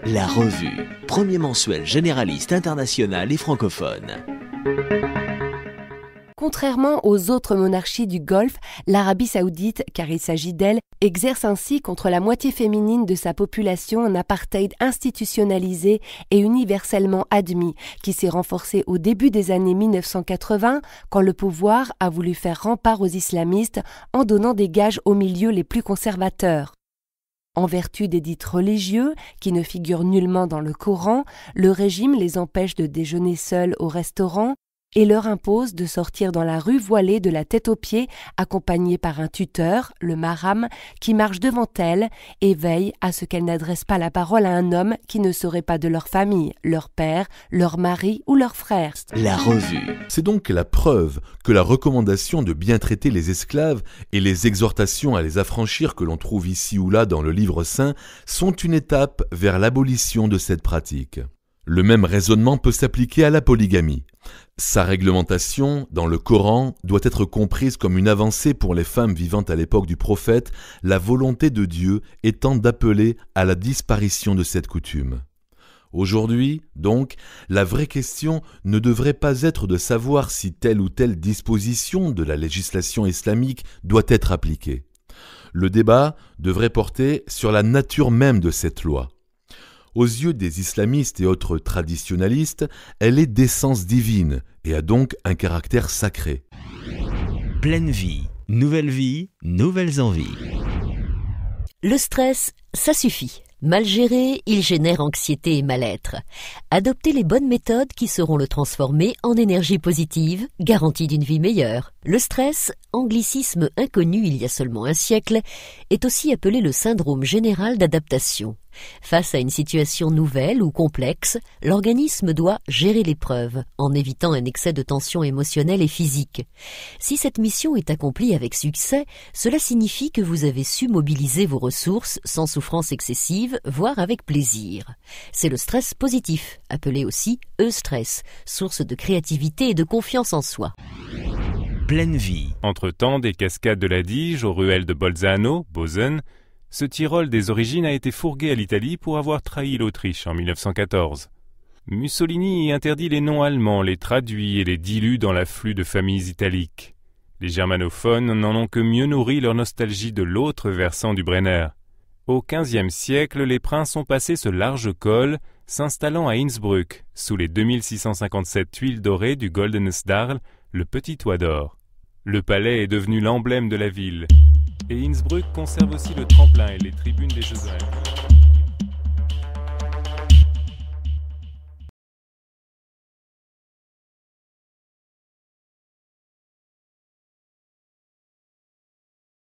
La Revue, premier mensuel généraliste international et francophone. Contrairement aux autres monarchies du Golfe, l'Arabie saoudite, car il s'agit d'elle, exerce ainsi contre la moitié féminine de sa population un apartheid institutionnalisé et universellement admis, qui s'est renforcé au début des années 1980, quand le pouvoir a voulu faire rempart aux islamistes en donnant des gages aux milieux les plus conservateurs. En vertu d'édits religieux, qui ne figurent nullement dans le Coran, le régime les empêche de déjeuner seuls au restaurant et leur impose de sortir dans la rue voilée de la tête aux pieds, accompagnés par un tuteur, le mahram, qui marche devant elles et veille à ce qu'elles n'adressent pas la parole à un homme qui ne serait pas de leur famille, leur père, leur mari ou leur frère. La Revue. C'est donc la preuve que la recommandation de bien traiter les esclaves et les exhortations à les affranchir que l'on trouve ici ou là dans le livre saint sont une étape vers l'abolition de cette pratique. Le même raisonnement peut s'appliquer à la polygamie. Sa réglementation, dans le Coran, doit être comprise comme une avancée pour les femmes vivant à l'époque du prophète, la volonté de Dieu étant d'appeler à la disparition de cette coutume. Aujourd'hui, donc, la vraie question ne devrait pas être de savoir si telle ou telle disposition de la législation islamique doit être appliquée. Le débat devrait porter sur la nature même de cette loi. Aux yeux des islamistes et autres traditionalistes, elle est d'essence divine et a donc un caractère sacré. Pleine vie, nouvelles envies. Le stress, ça suffit. Mal géré, il génère anxiété et mal-être. Adoptez les bonnes méthodes qui sauront le transformer en énergie positive, garantie d'une vie meilleure. Le stress, anglicisme inconnu il y a seulement un siècle, est aussi appelé le syndrome général d'adaptation. Face à une situation nouvelle ou complexe, l'organisme doit gérer l'épreuve, en évitant un excès de tension émotionnelle et physique. Si cette mission est accomplie avec succès, cela signifie que vous avez su mobiliser vos ressources sans souffrance excessive, voire avec plaisir. C'est le stress positif, appelé aussi eustress, source de créativité et de confiance en soi. Pleine vie. Entre-temps, des cascades de la Dige aux ruelles de Bolzano, Bozen, ce Tyrol des origines a été fourgué à l'Italie pour avoir trahi l'Autriche en 1914. Mussolini y interdit les noms allemands, les traduit et les dilue dans l'afflux de familles italiques. Les germanophones n'en ont que mieux nourri leur nostalgie de l'autre versant du Brenner. Au XVe siècle, les princes ont passé ce large col, s'installant à Innsbruck, sous les 2657 tuiles dorées du Goldenes Darl, le petit toit d'or. Le palais est devenu l'emblème de la ville. Et Innsbruck conserve aussi le tremplin et les tribunes des Jeux olympiques.